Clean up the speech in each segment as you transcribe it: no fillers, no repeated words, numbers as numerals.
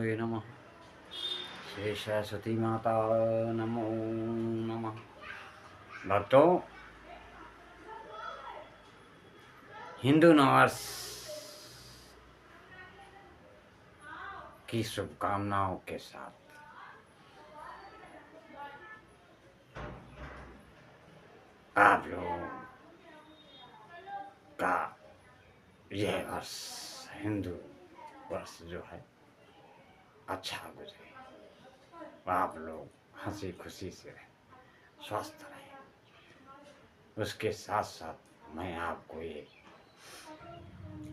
गुरुवे नमः। श्री सरस्वती माता नमो नमः। भक्तों, हिंदू नववर्ष की शुभकामनाओं के साथ आप लोगों का यह वर्ष, हिंदू वर्ष जो है, अच्छा गुजरे। आप लोग हंसी खुशी से रहें, स्वस्थ रहें। उसके साथ साथ मैं आपको एक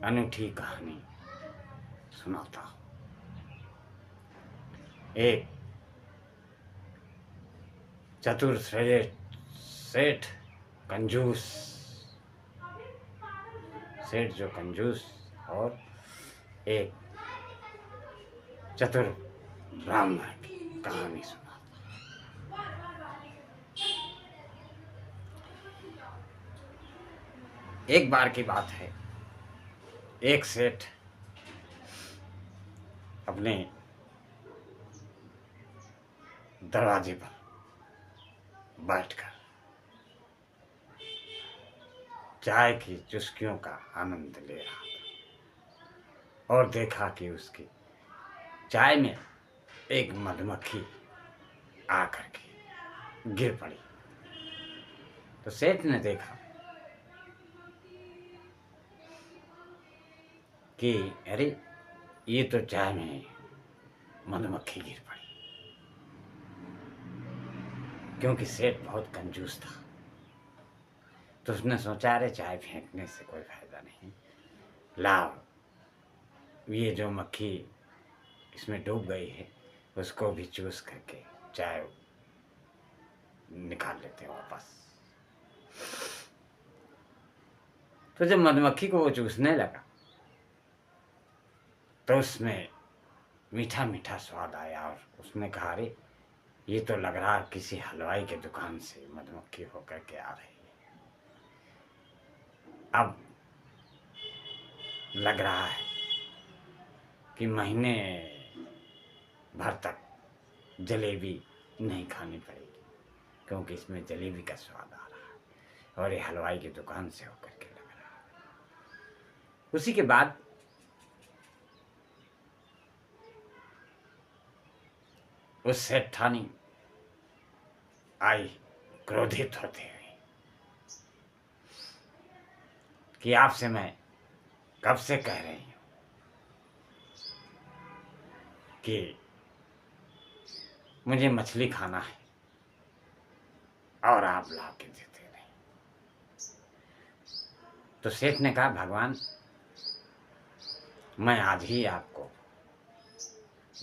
अनूठी कहानी सुनाता हूँ। एक चतुर सेठ कंजूस सेठ जो कंजूस और एक चतुर ब्राह्मण की कहानी सुनाता। एक बार की बात है, एक सेठ अपने दरवाजे पर बैठकर चाय की चुस्कियों का आनंद ले रहा था और देखा कि उसकी चाय में एक मधुमक्खी आकर के गिर पड़ी। तो सेठ ने देखा कि अरे, ये तो चाय में मधुमक्खी गिर पड़ी। क्योंकि सेठ बहुत कंजूस था, तो उसने सोचा अरे चाय फेंकने से कोई फायदा नहीं, लाओ ये जो मक्खी इसमें डूब गई है उसको भी चूस करके चाय निकाल लेते हैं वापस। तो जब मधुमक्खी को वो चूसने लगा तो उसमें मीठा मीठा स्वाद आया और उसने कहा अरे, ये तो लग रहा किसी हलवाई के दुकान से मधुमक्खी होकर के आ रही है। अब लग रहा है कि महीने भर तक जलेबी नहीं खानी पड़ेगी, क्योंकि इसमें जलेबी का स्वाद आ रहा है और ये हलवाई की दुकान से होकर के लग रहा है। उसी के बाद उस सेठानी आई क्रोधित होते हुए कि आपसे मैं कब से कह रही हूं कि मुझे मछली खाना है और आप ला के देते नहीं। तो सेठ ने कहा भगवान, मैं आज ही आपको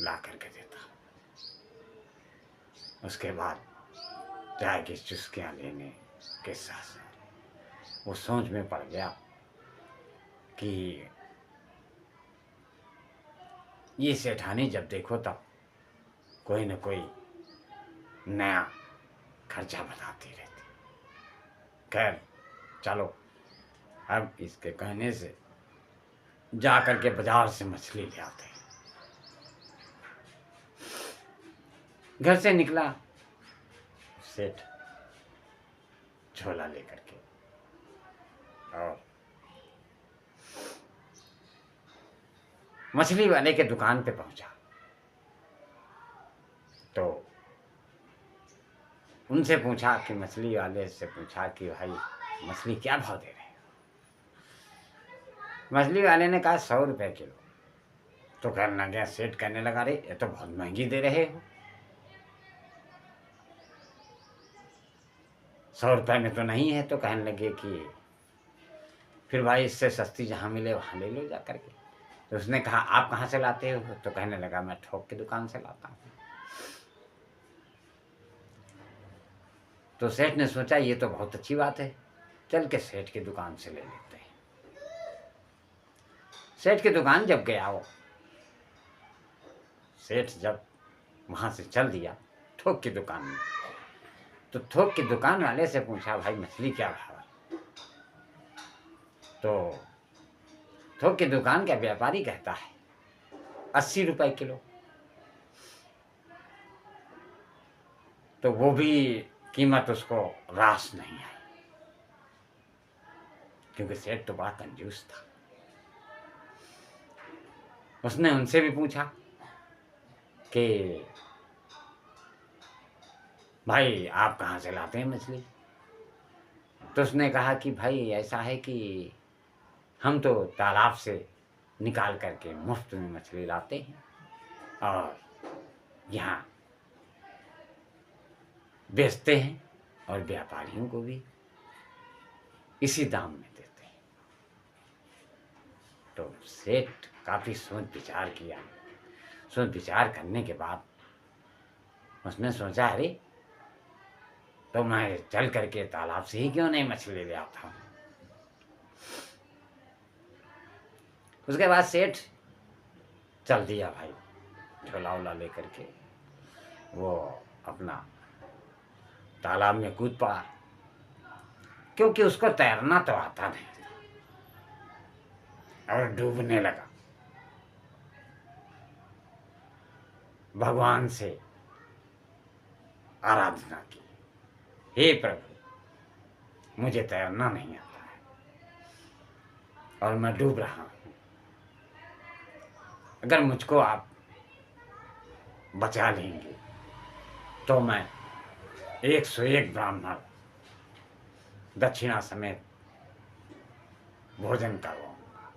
ला करके देता हूं। उसके बाद चाय की चुस्कियां लेने के साथ साथ वो सोच में पड़ गया कि ये सेठानी जब देखो तब कोई न कोई नया खर्चा बताती रहती। खैर चलो, अब इसके कहने से जा करके बाजार से मछली ले आते हैं। घर से निकला सेठ झोला लेकर के और मछली वाले के दुकान पे पहुंचा। तो उनसे पूछा कि मछली वाले से पूछा कि भाई मछली क्या भाव दे रहे हो? मछली वाले ने कहा 100 रुपए किलो। तो कहने लगा, सेठ कहने लगा अरे ये तो बहुत महंगी दे रहे हो, 100 रुपए में तो नहीं है। तो कहने लगे कि फिर भाई इससे सस्ती जहाँ मिले वहाँ ले लो जा करके। तो उसने कहा आप कहाँ से लाते हो? तो कहने लगा मैं थोक की दुकान से लाता हूँ। तो सेठ ने सोचा ये तो बहुत अच्छी बात है, चल के सेठ की दुकान से ले लेते हैं। सेठ की दुकान जब गया वो सेठ जब वहाँ से चल दिया थोक की दुकान में, तो थोक की दुकान वाले से पूछा भाई मछली क्या भाव है? तो थोक की दुकान का व्यापारी कहता है 80 रुपए किलो। तो वो भी कीमत उसको रास नहीं आई, क्योंकि सेठ तो बड़ा कंजूस था। उसने उनसे भी पूछा कि भाई आप कहाँ से लाते हैं मछली? तो उसने कहा कि भाई ऐसा है कि हम तो तालाब से निकाल करके मुफ्त में मछली लाते हैं और यहाँ बेचते हैं और व्यापारियों को भी इसी दाम में देते हैं। तो सेठ काफ़ी सोच विचार किया। सोच विचार करने के बाद उसने सोचा, अरे तो मैं चल करके तालाब से ही क्यों नहीं मछली ले आता हूँ। उसके बाद सेठ चल दिया भाई, झोला वोला लेकर के वो अपना तालाब में कूद पड़ा, क्योंकि उसको तैरना तो आता नहीं था और डूबने लगा। भगवान से आराधना की, हे प्रभु मुझे तैरना नहीं आता है और मैं डूब रहा हूँ, अगर मुझको आप बचा लेंगे तो मैं 101 ब्राह्मण दक्षिणा समेत भोजन करवाऊंगा।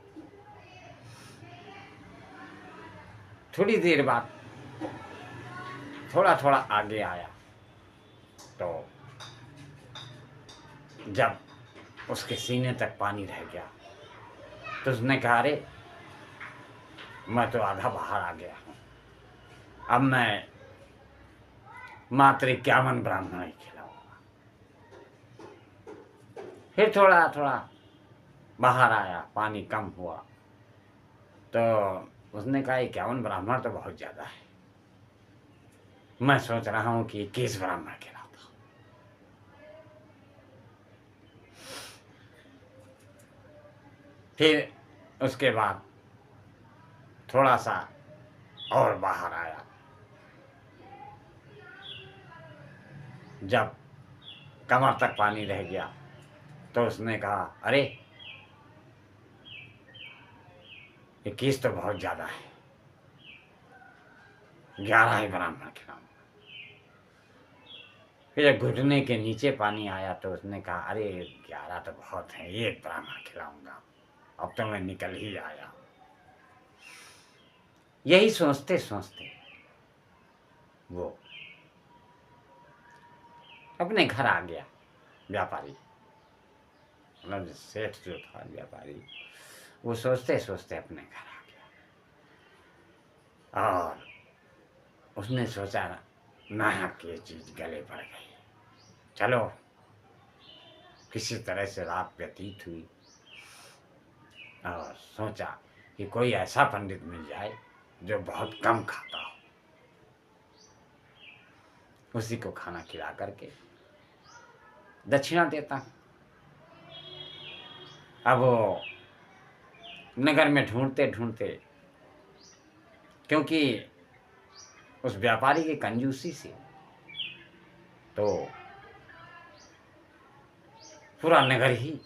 थोड़ी देर बाद थोड़ा थोड़ा आगे आया तो जब उसके सीने तक पानी रह गया तो उसने कहा, अरे मैं तो आधा बाहर आ गया हूँ, अब मैं मात्र 51 ब्राह्मण ही खिलाऊंगा। फिर थोड़ा थोड़ा बाहर आया, पानी कम हुआ तो उसने कहा 51 ब्राह्मण तो बहुत ज़्यादा है, मैं सोच रहा हूँ कि 21 ब्राह्मण खिलाता हूँ। फिर उसके बाद थोड़ा सा और बाहर आया, जब कमर तक पानी रह गया तो उसने कहा, अरे 21 तो बहुत ज़्यादा है, 11 ही ब्राह्मण खिलाऊंगा। फिर जब घुटने के नीचे पानी आया तो उसने कहा, अरे 11 तो बहुत है, 1 ब्राह्मण खिलाऊंगा, अब तो मैं निकल ही आया। यही सोचते सोचते वो अपने घर आ गया। व्यापारी, मतलब सेठ जो था व्यापारी, वो सोचते सोचते अपने घर आ गया और उसने सोचा, नाहक ये चीज़ गले पड़ गई, चलो किसी तरह से रात व्यतीत हुई और सोचा कि कोई ऐसा पंडित मिल जाए जो बहुत कम खाता हो, उसी को खाना खिला करके दक्षिणा देता हूँ। अब वो नगर में ढूंढते ढूंढते, क्योंकि उस व्यापारी की कंजूसी से तो पूरा नगर ही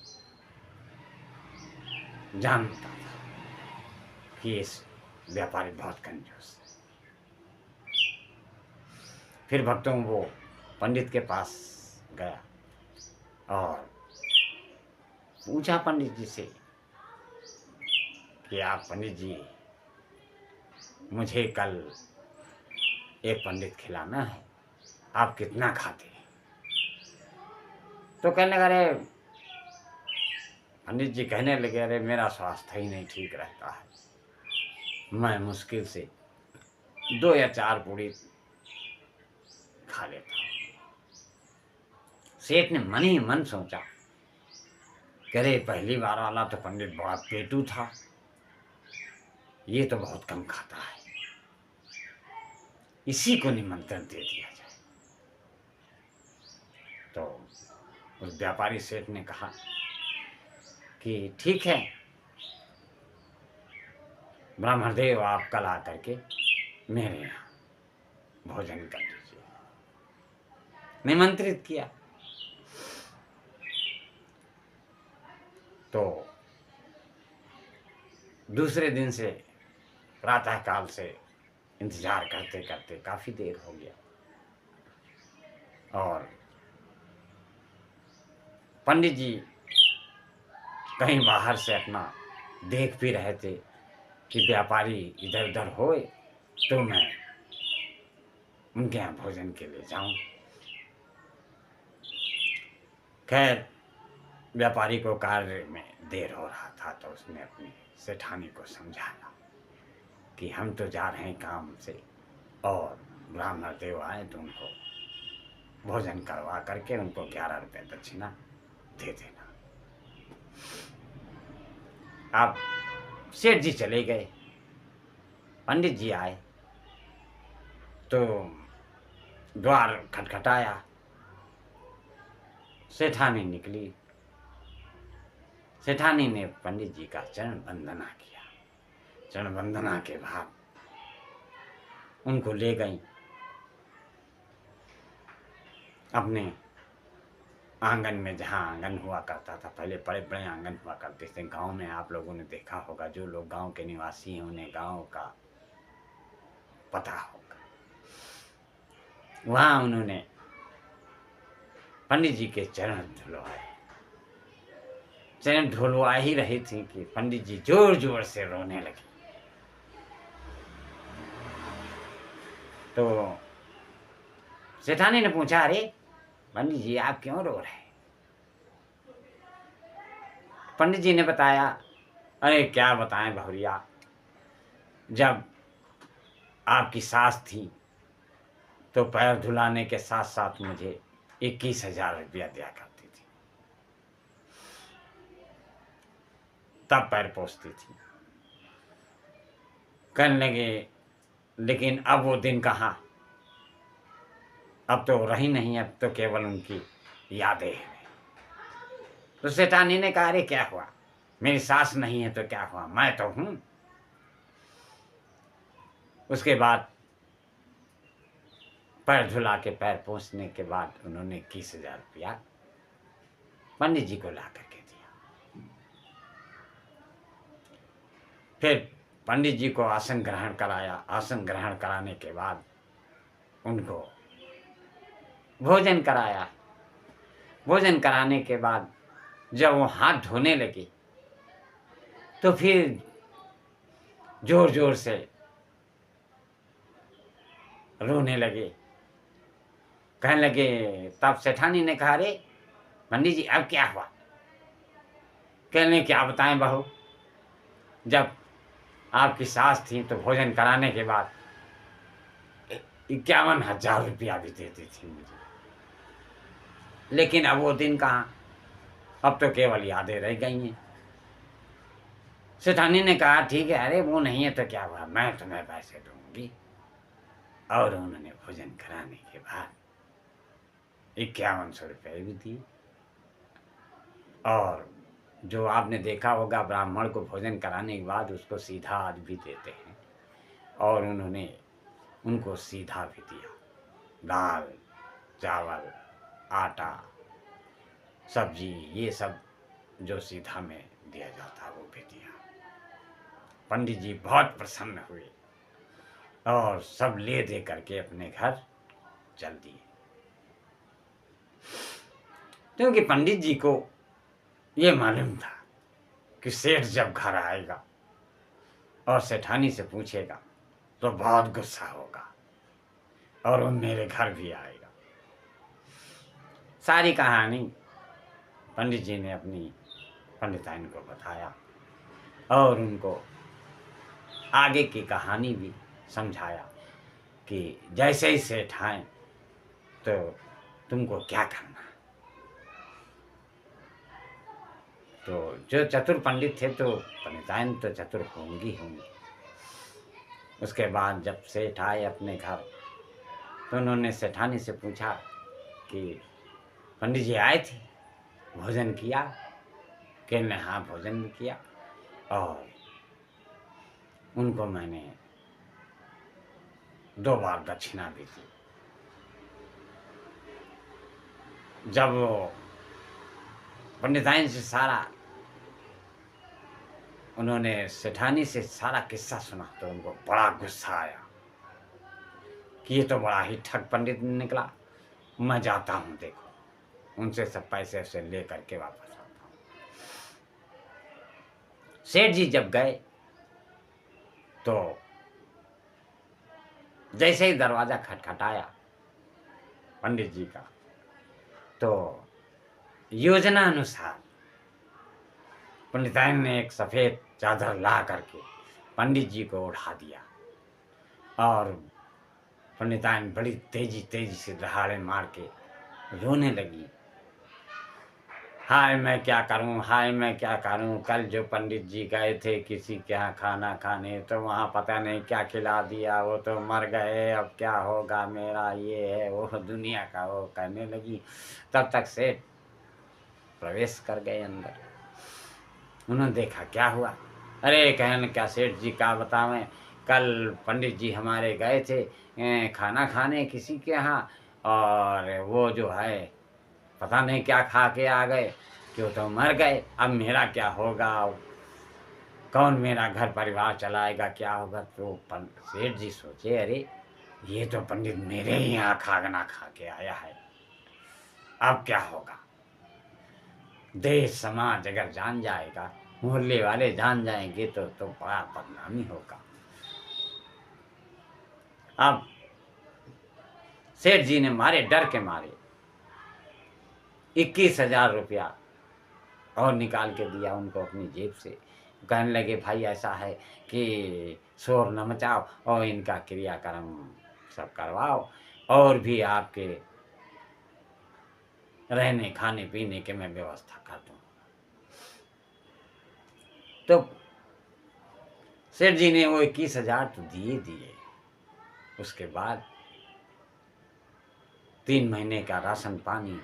जानता था कि इस व्यापारी बहुत कंजूस है। फिर भक्तों वो पंडित के पास गया और पूछा पंडित जी से कि आप पंडित जी, मुझे कल एक पंडित खिलाना है, आप कितना खाते हैं? तो कहने लगे, अरे पंडित जी कहने लगे, अरे मेरा स्वास्थ्य ही नहीं ठीक रहता है, मैं मुश्किल से 2 या 4 पूड़ी खा लेता हूँ। सेठ ने मन ही मन सोचा कि अरे पहली बार वाला तो पंडित बड़ा पेटू था, ये तो बहुत कम खाता है, इसी को निमंत्रण दे दिया जाए। तो उस व्यापारी सेठ ने कहा कि ठीक है ब्राह्मणदेव, आप कल आकर के मेरे यहाँ भोजन कर लीजिए। निमंत्रित किया। तो दूसरे दिन से प्रातःकाल से इंतजार करते करते काफी देर हो गया और पंडित जी कहीं बाहर से अपना देख भी रहे थे कि व्यापारी इधर उधर होए तो मैं उनके यहाँ भोजन के लिए जाऊं। खैर व्यापारी को कार्य में देर हो रहा था तो उसने अपनी सेठानी को समझाया कि हम तो जा रहे हैं काम से और ब्राह्मण देव आए तो उनको भोजन करवा करके उनको 11 रुपये दक्षिणा दे देना। अब सेठ जी चले गए, पंडित जी आए तो द्वार खटखटाया, सेठानी निकली। सेठानी ने पंडित जी का चरण वंदना किया। चरण वंदना के बाद उनको ले गई अपने आंगन में, जहाँ आंगन हुआ करता था। पहले बड़े बड़े आंगन हुआ करते थे गांव में, आप लोगों ने देखा होगा। जो लोग गांव के निवासी हैं उन्हें गांव का पता होगा। वहां उन्होंने पंडित जी के चरण धुलवाए। चरण धुलवा ही रही थी कि पंडित जी जोर जोर से रोने लगे। तो सेठानी ने पूछा, अरे पंडित जी आप क्यों रो रहे? पंडित जी ने बताया, अरे क्या बताएं बहुरिया, जब आपकी सास थी तो पैर धुलाने के साथ साथ मुझे 21,000 रुपया दिया करती थी, तब पैर पोंछती थी। कहने लगे लेकिन अब वो दिन कहाँ, अब तो रही नहीं, अब तो केवल उनकी यादें हैं। तो सेठानी ने कहा, अरे क्या हुआ, मेरी सास नहीं है तो क्या हुआ, मैं तो हूं। उसके बाद पैर धुला के पैर पोंछने के बाद उन्होंने 21,000 रुपया पंडित जी को ला करके दिया। फिर पंडित जी को आसन ग्रहण कराया। आसन ग्रहण कराने के बाद उनको भोजन कराया। भोजन कराने के बाद जब वो हाथ धोने लगे तो फिर जोर जोर से रोने लगे। कहने लगे, तब सेठानी ने कहा, अरे पंडित जी अब क्या हुआ? कहने क्या बताएं बहू, जब आपकी सास थी तो भोजन कराने के बाद 51,000 रुपया भी देती थी मुझे, लेकिन अब वो दिन कहाँ, अब तो केवल यादें रह गई हैं। सेठानी ने कहा, ठीक है, अरे वो नहीं है तो क्या हुआ, मैं तुम्हें पैसे दूंगी। और उन्होंने भोजन कराने के बाद 5100 रुपये भी दिए। और जो आपने देखा होगा, ब्राह्मण को भोजन कराने के बाद उसको सीधा आज भी देते हैं, और उन्होंने उनको सीधा भी दिया। दाल चावल आटा सब्जी ये सब जो सीधा में दिया जाता वो भी दिया। पंडित जी बहुत प्रसन्न हुए और सब ले दे करके अपने घर चल दिए, क्योंकि पंडित जी को ये मालूम था कि सेठ जब घर आएगा और सेठानी से पूछेगा तो बहुत गुस्सा होगा और वो मेरे घर भी आएगा। सारी कहानी पंडित जी ने अपनी पंडिताइन को बताया और उनको आगे की कहानी भी समझाया कि जैसे ही सेठ आए तो तुमको क्या करना है। तो जो चतुर पंडित थे तो पंडिताइन तो चतुर होंगी। उसके बाद जब सेठ आए अपने घर तो उन्होंने सेठानी से पूछा कि पंडित जी आए थे, भोजन किया? कहने हाँ भोजन भी किया और उनको मैंने 2 बार दक्षिणा भी दी। जब वो पंडिताइन से सारा उन्होंने सेठानी से सारा किस्सा सुना तो उनको बड़ा गुस्सा आया कि ये तो बड़ा ही ठग पंडित निकला। मैं जाता हूँ, देखो उनसे सब पैसे वैसे ले करके वापस आता हूँ। सेठ जी जब गए तो जैसे ही दरवाजा खटखटाया पंडित जी का, तो योजना अनुसार पंडिताइन ने एक सफ़ेद चादर ला करके पंडित जी को उठा दिया और पंडिताइन बड़ी तेजी तेजी से दहाड़े मार के रोने लगी। हाय मैं क्या करूं, हाय मैं क्या करूं, कल जो पंडित जी गए थे किसी के यहाँ खाना खाने तो वहाँ पता नहीं क्या खिला दिया, वो तो मर गए, अब क्या होगा मेरा, ये है वो दुनिया का वो कहने लगी। तब तक सेठ प्रवेश कर गए अंदर। उन्होंने देखा क्या हुआ, अरे कहने क्या सेठ जी क्या बतावें, कल पंडित जी हमारे गए थे खाना खाने किसी के यहाँ, और वो जो है पता नहीं क्या खा के आ गए कि वो तो मर गए, अब मेरा क्या होगा, कौन मेरा घर परिवार चलाएगा, क्या होगा। तो सेठ जी सोचे अरे ये तो पंडित मेरे ही यहाँ खाना खा के आया है, अब क्या होगा। देश समाज अगर जान जाएगा, मोहल्ले वाले जान जाएंगे तो बड़ा बदनामी होगा। अब सेठ जी ने मारे डर के मारे 21,000 रुपया और निकाल के दिया उनको अपनी जेब से। कहने लगे भाई ऐसा है कि शोर न मचाओ और इनका क्रियाक्रम सब करवाओ, और भी आपके रहने खाने पीने के मैं व्यवस्था कर दूँ। तो सेठ जी ने वो 21,000 तो दिए। उसके बाद 3 महीने का राशन पानी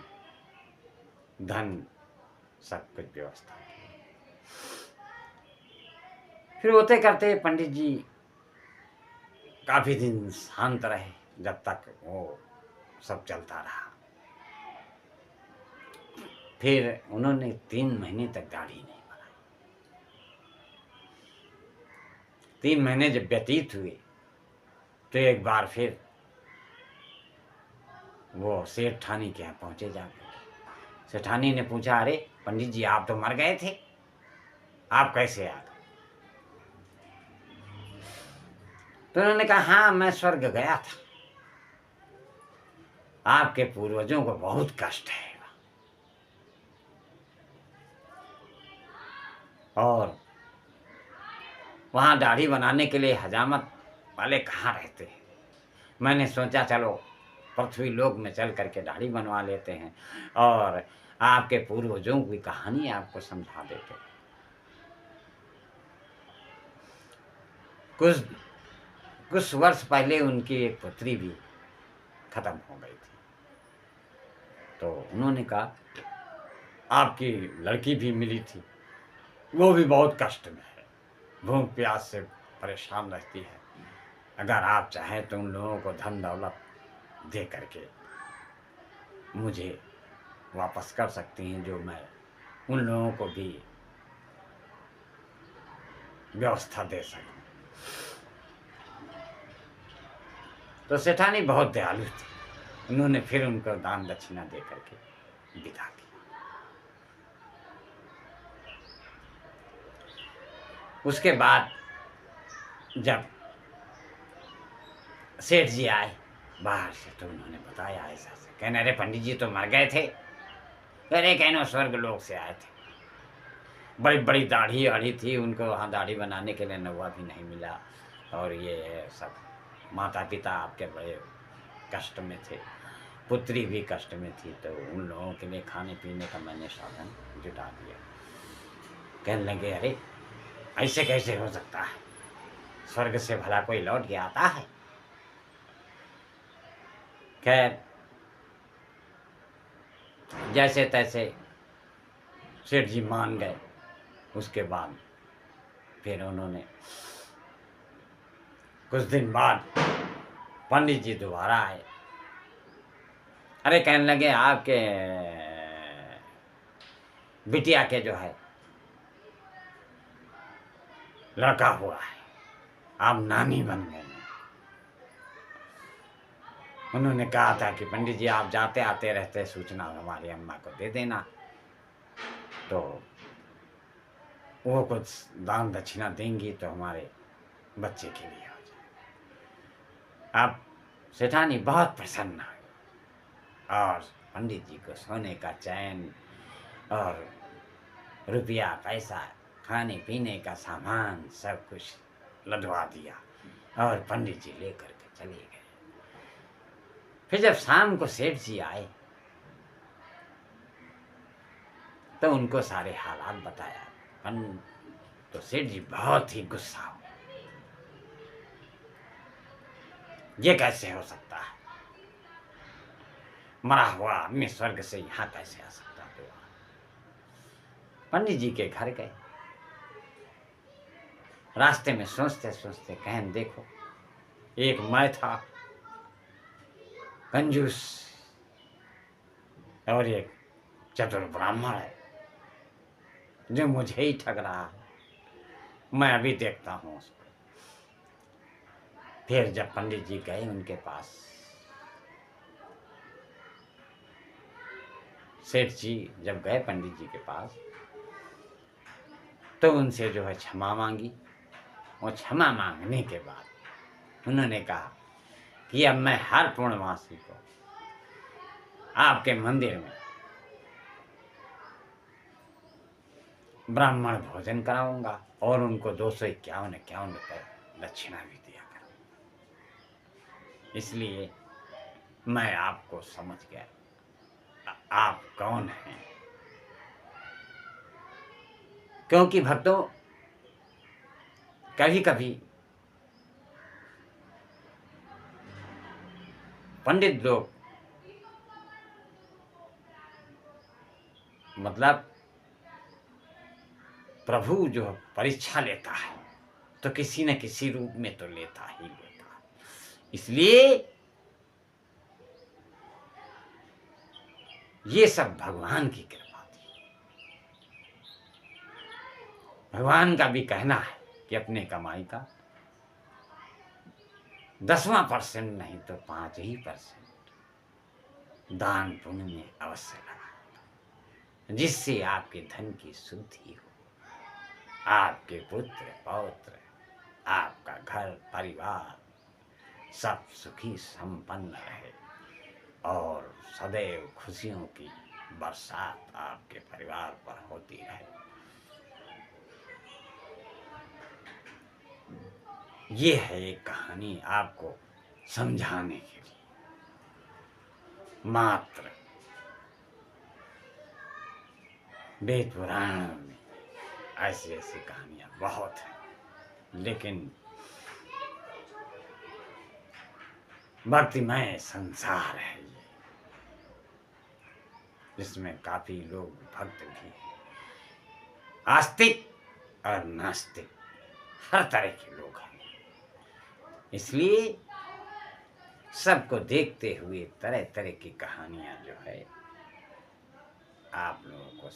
धन सब कुछ व्यवस्था। फिर होते करते पंडित जी काफी दिन शांत रहे, जब तक वो सब चलता रहा। फिर उन्होंने 3 महीने तक दाढ़ी नहीं बनाई। 3 महीने जब व्यतीत हुए तो एक बार फिर वो सेठानी के यहाँ पहुंचे जाकर। सेठानी ने पूछा अरे पंडित जी आप तो मर गए थे, आप कैसे आ गए। तो उन्होंने कहा हाँ मैं स्वर्ग गया था, आपके पूर्वजों को बहुत कष्ट है और वहाँ दाढ़ी बनाने के लिए हजामत वाले कहाँ रहते हैं। मैंने सोचा चलो पृथ्वी लोक में चल करके दाढ़ी बनवा लेते हैं और आपके पूर्वजों की कहानी आपको समझा देते हैं। कुछ वर्ष पहले उनकी एक पुत्री भी खत्म हो गई थी, तो उन्होंने कहा आपकी लड़की भी मिली थी, वो भी बहुत कष्ट में है, भूख प्यास से परेशान रहती है। अगर आप चाहें तो उन लोगों को धन दौलत दे करके मुझे वापस कर सकती हैं, जो मैं उन लोगों को भी व्यवस्था दे सकूं। तो सेठानी बहुत दयालु थी, उन्होंने फिर उनको दान दक्षिणा दे करके विदा किया। उसके बाद जब सेठ जी आए बाहर से तो उन्होंने बताया ऐसा से, कहने अरे पंडित जी तो मर गए थे, अरे कहने स्वर्ग लोक से आए थे, बड़ी बड़ी दाढ़ी आढ़ी थी उनको, वहाँ दाढ़ी बनाने के लिए नौवा भी नहीं मिला, और ये सब माता पिता आपके बड़े कष्ट में थे, पुत्री भी कष्ट में थी, तो उन लोगों के लिए खाने पीने का मैंने साधन जुटा दिया। कहने लगे अरे ऐसे कैसे हो सकता है, स्वर्ग से भला कोई लौट के आता है। खैर जैसे तैसे सेठ जी मान गए। उसके बाद फिर उन्होंने कुछ दिन बाद पंडित जी दोबारा आए अरे कहने लगे आपके बिटिया के जो है लड़का हुआ है, आप नानी बन गए हैं। उन्होंने कहा था कि पंडित जी आप जाते आते रहते, सूचना हमारी अम्मा को दे देना, तो वो कुछ दान दक्षिणा देंगी तो हमारे बच्चे के लिए हो जाए। अब सेठानी बहुत प्रसन्न हुई और पंडित जी को सोने का चैन और रुपया पैसा, खाने पीने का सामान सब कुछ लदवा दिया और पंडित जी लेकर के चले गए। फिर जब शाम को सेठ जी आए तो उनको सारे हालात बताया। तो सेठ जी बहुत ही गुस्सा हो, ये कैसे हो सकता है, मरा हुआ आदमी स्वर्ग से यहाँ कैसे आ सकता है। पंडित जी के घर गए, रास्ते में सोचते सोचते कहें देखो, एक मैं था कंजूस और एक चतुर ब्राह्मण है जो मुझे ही ठग रहा है, मैं अभी देखता हूँ उसको। फिर जब पंडित जी गए उनके पास, सेठ जी जब गए पंडित जी के पास तो उनसे जो है क्षमा मांगी। और क्षमा मांगने के बाद उन्होंने कहा कि अब मैं हर पूर्णमासी को आपके मंदिर में ब्राह्मण भोजन कराऊंगा और उनको 251 रुपये दक्षिणा भी दिया करूंगा। इसलिए मैं आपको समझ गया, आप कौन हैं। क्योंकि भक्तों कभी कभी पंडित लोग मतलब प्रभु जो परीक्षा लेता है तो किसी न किसी रूप में तो लेता ही लेता है। इसलिए ये सब भगवान की कृपा थी। भगवान का भी कहना है कि अपने कमाई का 10% नहीं तो 5% दान पुण्य में अवश्य लगा, जिससे आपके धन की शुद्धि हो, आपके पुत्र पौत्र, आपका घर परिवार सब सुखी संपन्न रहे और सदैव खुशियों की बरसात आपके परिवार पर होती रहे। ये है एक कहानी आपको समझाने के लिए मात्र। वेद पुराण में ऐसी ऐसी कहानियां बहुत हैं, लेकिन भक्तिमय संसार है ये, जिसमें काफी लोग भक्त भी हैं, आस्तिक और नास्तिक हर तरह के लोग हैं। इसलिए सबको देखते हुए तरह तरह की कहानियां जो है आप लोगों को